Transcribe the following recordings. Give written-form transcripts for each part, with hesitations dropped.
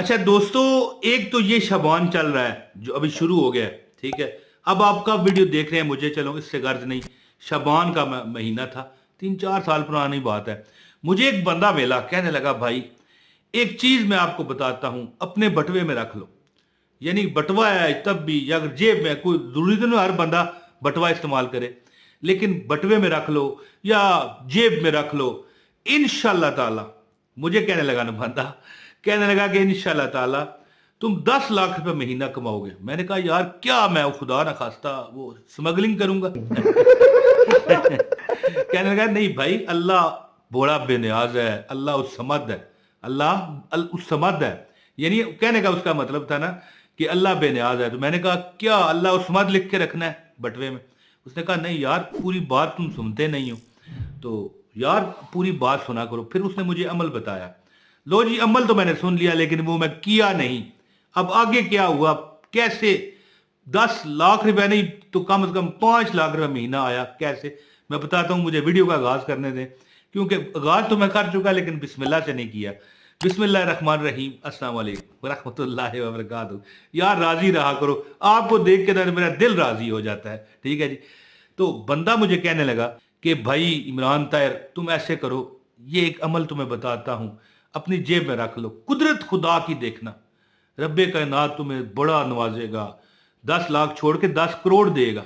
अच्छा दोस्तों, एक तो ये शबान चल रहा है जो अभी शुरू हो गया है, ठीक है। अब आपका वीडियो देख रहे हैं मुझे, चलो इससे गर्ज नहीं। शबान का महीना था, 3-4 साल पुरानी बात है। मुझे एक बंदा मिला, कहने लगा भाई एक चीज मैं आपको बताता हूं, अपने बटवे में रख लो। यानी बटवा है तब भी, या अगर जेब में, कोई जरूरी तो नहीं हर बंदा बटवा इस्तेमाल करे, लेकिन बटवे में रख लो या जेब में रख लो। इंशाल्लाह ताला, मुझे कहने लगा ना बंदा, कहने लगा कि इंशाल्लाह ताला तुम 10 लाख रुपए महीना कमाओगे। मैंने कहा यार क्या मैं वो खुदा ना खास्ता वो स्मगलिंग करूंगा। कहने लगा नहीं भाई, अल्लाह बड़ा बेनियाज है, अल्लाह उस समद है, उस समद है। यानी कहने का उसका मतलब था ना कि अल्लाह बेनियाज है। तो मैंने कहा क्या अल्लाह उस समद लिख के रखना है बटवे में? उसने कहा नहीं यार, पूरी बात तुम सुनते नहीं हो, तो यार पूरी बात सुना करो। फिर उसने मुझे अमल बताया। लो जी, अमल तो मैंने सुन लिया लेकिन वो मैं किया नहीं। अब आगे क्या हुआ, कैसे 10 लाख रुपए नहीं तो कम से कम 5 लाख रुपए महीना आया, कैसे मैं बताता हूं। मुझे वीडियो का आगाज करने दें, क्योंकि आगाज तो मैं कर चुका लेकिन बिस्मिल्लाह से नहीं किया। बिस्मिल्लाह रहमान रहीम, अस्सलाम वालेकुम रहमतुल्लाहि व बरकातहू। यार राजी रहा करो, आपको देख के ना मेरा दिल राजी हो जाता है, ठीक है जी। तो बंदा मुझे कहने लगा कि भाई इमरान ताहिर तुम ऐसे करो, ये एक अमल तुम्हें बताता हूं, अपनी जेब में रख लो, कुदरत खुदा की देखना, रब्बे कायनात तुम्हें बड़ा नवाजेगा, 10 लाख छोड़ के 10 करोड़ देगा।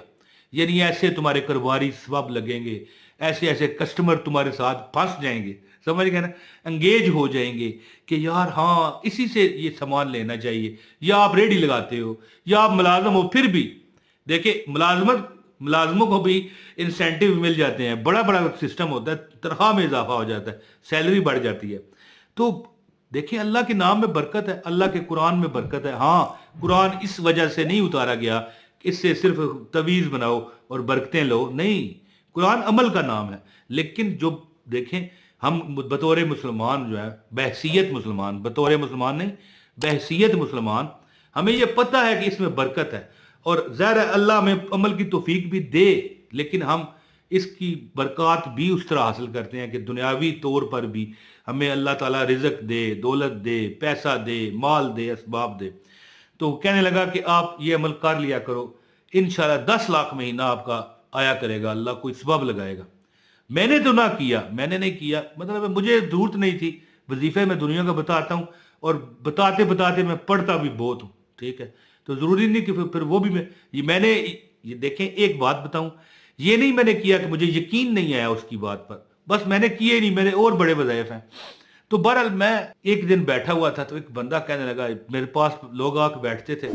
यानी ऐसे तुम्हारे कारोबारी सबब लगेंगे, ऐसे ऐसे कस्टमर तुम्हारे साथ फंस जाएंगे, समझ गए ना, एंगेज हो जाएंगे कि यार हाँ इसी से ये सामान लेना चाहिए। या आप रेडी लगाते हो या आप मुलाजम हो, फिर भी देखिए मुलाजमों को भी इंसेंटिव मिल जाते हैं, बड़ा बड़ा सिस्टम होता है, तनख्वाह में इजाफा हो जाता है, सैलरी बढ़ जाती है। तो देखिए अल्लाह के नाम में बरकत है, अल्लाह के कुरान में बरकत है। हाँ, कुरान इस वजह से नहीं उतारा गया कि इससे सिर्फ तवीज़ बनाओ और बरकतें लो, नहीं। कुरान अमल का नाम है। लेकिन जो देखें, हम बतौर मुसलमान जो है, बहसीयत मुसलमान, बतौर मुसलमान नहीं, बहसीयत मुसलमान, हमें ये पता है कि इसमें बरकत है और ज़ाहिर है अल्लाह में अमल की तौफीक भी दे, लेकिन हम इसकी बरकत भी उस तरह हासिल करते हैं कि दुनियावी तौर पर भी हमें अल्लाह ताला रिज़्क दे, दौलत दे, पैसा दे, माल दे, असबाब दे। तो कहने लगा कि आप ये अमल कर लिया करो, इंशाल्लाह 10 लाख महीना आपका आया करेगा, अल्लाह कोई सबब लगाएगा। मैंने तो ना किया, मैंने नहीं किया, मतलब मुझे जरूरत नहीं थी। वजीफे में दुनिया का बताता हूँ और बताते बताते मैं पढ़ता भी बहुत हूँ, ठीक है। तो जरूरी नहीं कि फिर वो भी मैंने ये देखें, एक बात बताऊं, ये नहीं मैंने किया कि मुझे यकीन नहीं आया उसकी बात पर, बस मैंने किए ही नहीं, मेरे और बड़े वज़ाइफ हैं। तो बहरहाल मैं एक दिन बैठा हुआ था तो एक बंदा कहने लगा, मेरे पास लोग आके बैठते थे,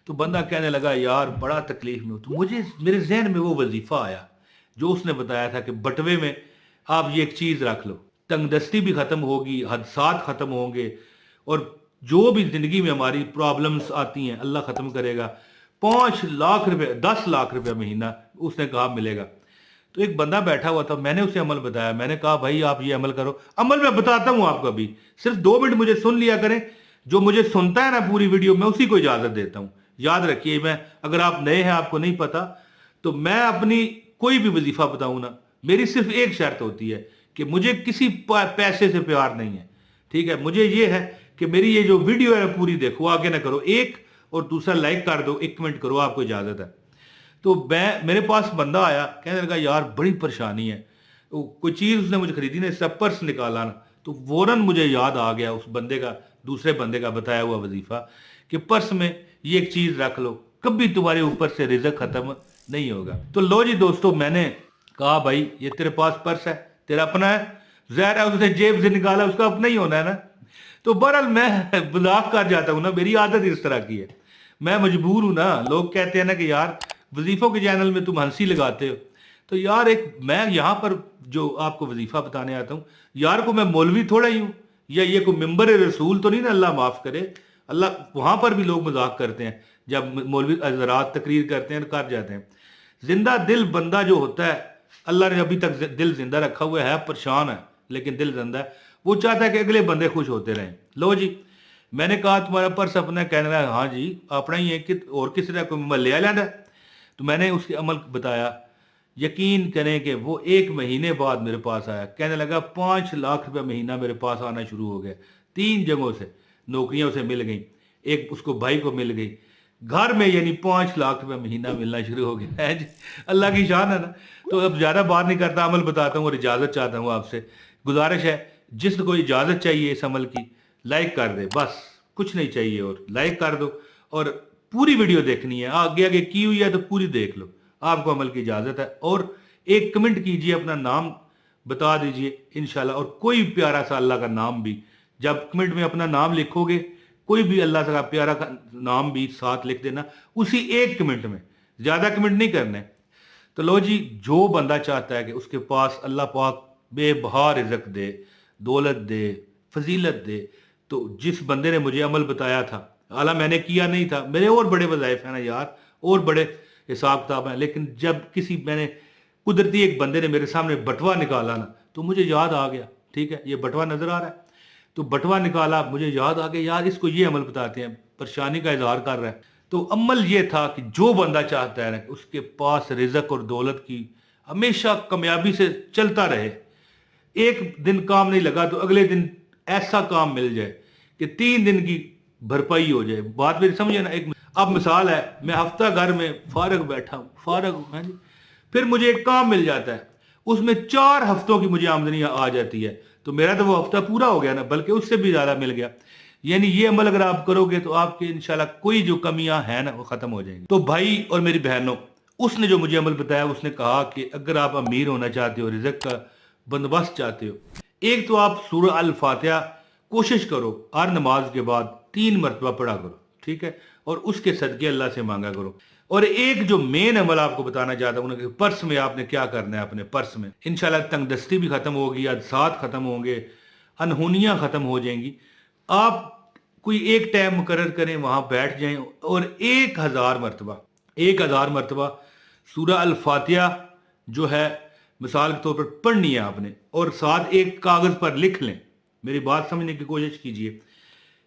तो बंदा कहने लगा यार बड़ा तकलीफ में हूं। तो मुझे मेरे जहन में वो वजीफा आया जो उसने बताया था कि बटवे में आप ये एक चीज रख लो, तंगदस्ती भी खत्म होगी, हादसात खत्म होंगे, और जो भी जिंदगी में हमारी प्रॉब्लम्स आती हैं अल्लाह खत्म करेगा। 5 लाख रुपए, 10 लाख रुपए महीना उसने कहा मिलेगा। तो एक बंदा बैठा हुआ था, मैंने उसे अमल बताया, मैंने कहा भाई आप ये अमल करो। अमल मैं बताता हूं आपको, अभी सिर्फ 2 मिनट मुझे सुन लिया करें। जो मुझे सुनता है ना पूरी वीडियो, मैं उसी को इजाजत देता हूं। याद रखिए, मैं, अगर आप नए हैं, आपको नहीं पता, तो मैं अपनी कोई भी वजीफा बताऊं ना, मेरी सिर्फ एक शर्त होती है कि मुझे किसी पैसे से प्यार नहीं है, ठीक है। मुझे ये है कि मेरी ये जो वीडियो है पूरी देखो, आगे ना करो एक, और दूसरा लाइक कर दो, एक कमेंट करो, आपको इजाजत है। तो मैं, मेरे पास बंदा आया, कहने लगा यार बड़ी परेशानी है, तो कोई चीज़ उसने मुझे खरीदी ना, इसका पर्स निकाला ना, तो फौरन मुझे याद आ गया उस बंदे का, दूसरे बंदे का बताया हुआ वजीफा कि पर्स में ये एक चीज़ रख लो, कभी तुम्हारे ऊपर से रिजक खत्म नहीं होगा। तो लो जी दोस्तों, मैंने कहा भाई ये तेरे पास पर्स है, तेरा अपना है, ज़ाहिर है उसने जेब से निकाला, उसका अपना ही होना है ना। तो बहरहाल मैं मजाक कर जाता हूँ ना, मेरी आदत इस तरह की है, मैं मजबूर हूं ना। लोग कहते हैं ना कि यार वजीफों के चैनल में तुम हंसी लगाते हो, तो यार एक मैं यहाँ पर जो आपको वजीफा बताने आता हूँ, यार को मैं मौलवी थोड़ा ही हूँ, या ये कोई मिंबर रसूल तो नहीं ना, अल्लाह माफ करे। अल्लाह, वहां पर भी लोग मजाक करते हैं जब मौलवी हजरात तकरीर करते हैं, कर जाते हैं। जिंदा दिल बंदा जो होता है, अल्लाह ने अभी तक दिल जिंदा रखा हुआ है, परेशान है लेकिन दिल जिंदा है, वो चाहता है कि अगले बंदे खुश होते रहें। लो जी, मैंने कहा तुम्हारा पर्स अपना, कहने लगा हाँ जी अपना ही है, कि और किसी का कोई मैं ले आ लेना। तो मैंने उसके अमल बताया, यकीन करें कि वो 1 महीने बाद मेरे पास आया, कहने लगा 5 लाख रुपए महीना मेरे पास आना शुरू हो गया, 3 जगहों से। नौकरियां उसे मिल गई, एक उसको भाई को मिल गई, घर में यानी 5 लाख रुपए महीना मिलना शुरू हो गया है जी। अल्लाह की शान है ना। तो अब ज्यादा बात नहीं करता, अमल बताता हूँ और इजाजत चाहता हूँ आपसे। गुजारिश है, जिसको इजाजत चाहिए इस अमल की, लाइक कर दे, बस कुछ नहीं चाहिए, और लाइक कर दो और पूरी वीडियो देखनी है, आगे आगे की हुई है तो पूरी देख लो, आपको अमल की इजाजत है। और एक कमेंट कीजिए, अपना नाम बता दीजिए इंशाल्लाह, और कोई प्यारा सा अल्लाह का नाम भी, जब कमेंट में अपना नाम लिखोगे, कोई भी अल्लाह का प्यारा का नाम भी साथ लिख देना उसी एक कमेंट में, ज्यादा कमेंट नहीं करने। तो लो जी, जो बंदा चाहता है कि उसके पास अल्लाह पाक बेबहा रिज़्क दे, दौलत दे, फजीलत दे, तो जिस बंदे ने मुझे अमल बताया था, हालां मैंने किया नहीं था, मेरे और बड़े वज़ाइफ हैं ना यार, और बड़े हिसाब किताब हैं, लेकिन जब किसी मैंने कुदरती एक बंदे ने मेरे सामने बटवा निकाला ना, तो मुझे याद आ गया, ठीक है, ये बटवा नजर आ रहा है, तो बटवा निकाला, मुझे याद आ गया यार इसको ये अमल बताते हैं, परेशानी का इजहार कर रहा है। तो अमल ये था कि जो बंदा चाहता है ना कि उसके पास रिज़्क और दौलत की हमेशा कामयाबी से चलता रहे, एक दिन काम नहीं लगा तो अगले दिन ऐसा काम मिल जाए कि 3 दिन की भरपाई हो जाए। बात मेरी समझे ना। एक अब मिसाल है, मैं हफ्ता घर में फारग बैठा हूँ, फारग हूँ, हाँ जी, फिर मुझे एक काम मिल जाता है, उसमें 4 हफ्तों की मुझे आमदनी आ जाती है, तो मेरा तो वो हफ्ता पूरा हो गया ना, बल्कि उससे भी ज्यादा मिल गया। यानी ये अमल अगर आप करोगे तो आपके इंशाल्लाह कोई जो कमियां हैं ना वो खत्म हो जाएंगी। तो भाई और मेरी बहनों, उसने जो मुझे अमल बताया, उसने कहा कि अगर आप अमीर होना चाहते हो, रिज़्क का बंदोबस्त चाहते हो, एक तो आप सूरह अल फातिहा कोशिश करो हर नमाज के बाद 3 मरतबा पढ़ा करो, ठीक है, और उसके सदके अल्लाह से मांगा करो। और एक जो मेन अमल आपको बताना चाहता हूँ कि पर्स में आपने क्या करना है, अपने पर्स में इंशाल्लाह तंगदस्ती भी खत्म होगी, अदसात खत्म होंगे, अनहोनियां खत्म हो जाएंगी। आप कोई एक टाइम मुकर्रर करें, वहां बैठ जाएं और 1000 मरतबा सूरह अल फातिहा जो है मिसाल के तौर पर पढ़नी है आपने, और साथ एक कागज पर लिख लें, मेरी बात समझने की कोशिश कीजिए।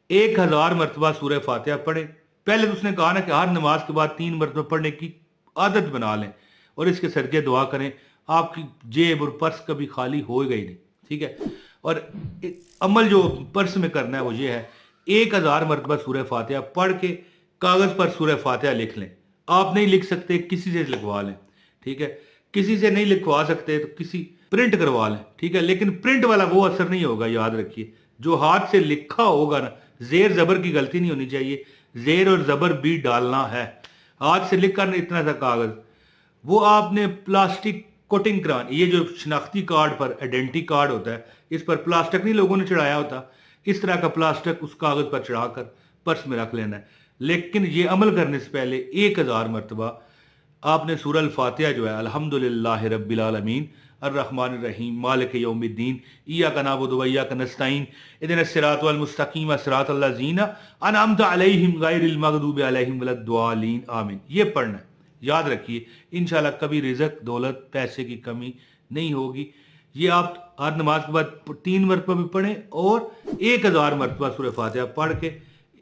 1000 मरतबा सूरह फातिहा पढ़ें। पहले तो उसने कहा ना कि हर नमाज के बाद 3 मरतबा पढ़ने की आदत बना लें, और इसके सदके दुआ करें, आपकी जेब और पर्स कभी खाली होएगा ही नहीं, ठीक है। और अमल जो पर्स में करना है वो ये है, 1000 मरतबा सूरह फातिहा पढ़ के कागज पर सूरह फातिहा लिख लें। आप नहीं लिख सकते, किसी से लिखवा लें, ठीक है, किसी से नहीं लिखवा सकते तो किसी प्रिंट करवा लें, ठीक है, लेकिन प्रिंट वाला वो असर नहीं होगा, याद रखिए। जो हाथ से लिखा होगा ना, जेर जबर की गलती नहीं होनी चाहिए, जेर और जबर भी डालना है, हाथ से लिख कर इतना सा कागज, वो आपने प्लास्टिक कोटिंग करानी। ये जो शनाख्ती कार्ड पर आइडेंटिटी कार्ड होता है, इस पर प्लास्टिक नहीं लोगों ने चढ़ाया होता, इस तरह का प्लास्टिक उस कागज पर चढ़ाकर पर्स में रख लेना है। लेकिन ये अमल करने से पहले 1000 मरतबा आपने सूरह अल फातिहा जो है, अल्हम्दुलिल्लाहि रब्बिल आलमीन अर्रहमानिर रहीम मालिक यौमिद्दीन इय्याका नअबुदु व इय्याका नस्तईन इहदिनस सिरातल मुस्तकीम सिरातल लज़ीना अनअमता अलैहिम गैरिल मग़दूबि अलैहिम वलद्दालीन आमीन। ये पढ़ना है, याद रखिए, इंशाल्लाह कभी रिज़्क, दौलत, पैसे की कमी नहीं होगी। ये आप हर नमाज के बाद 3 मरतबा भी पढ़ें और 1000 मरतबा सूरह फातिहा पढ़ के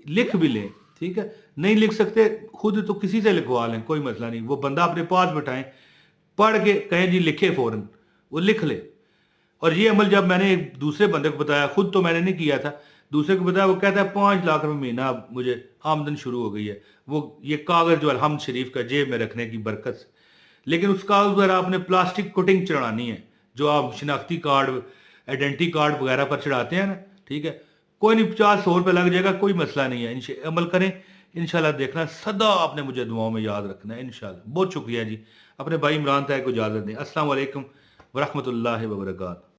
लिख भी लें, ठीक है। नहीं लिख सकते खुद तो किसी से लिखवा लें, कोई मसला नहीं, वो बंदा अपने पास बैठाएं, पढ़ के कहें जी लिखे फौरन, वो लिख ले। और ये अमल जब मैंने एक दूसरे बंदे को बताया, खुद तो मैंने नहीं किया था, दूसरे को बताया, वो कहता है 5 लाख रुपए महीना मुझे आमदन शुरू हो गई है, वो ये कागज जो अल्हम्द शरीफ का जेब में रखने की बरकत से। लेकिन उस कागज पर आपने प्लास्टिक कोटिंग चढ़ानी है, जो आप शिनाख्ती कार्ड, आइडेंटिटी कार्ड वगैरह पर चढ़ाते हैं ना, ठीक है। कोई नहीं, 50-100 रुपये लग जाएगा, कोई मसला नहीं है, अमल करें इंशाल्लाह, देखना सदा आपने मुझे दुआओं में याद रखना है इंशाल्लाह। बहुत शुक्रिया जी। अपने भाई इमरान ताया को इजाज़त दें। अस्सलाम वालेकुम व रहमतुल्लाहि व बरकातहू।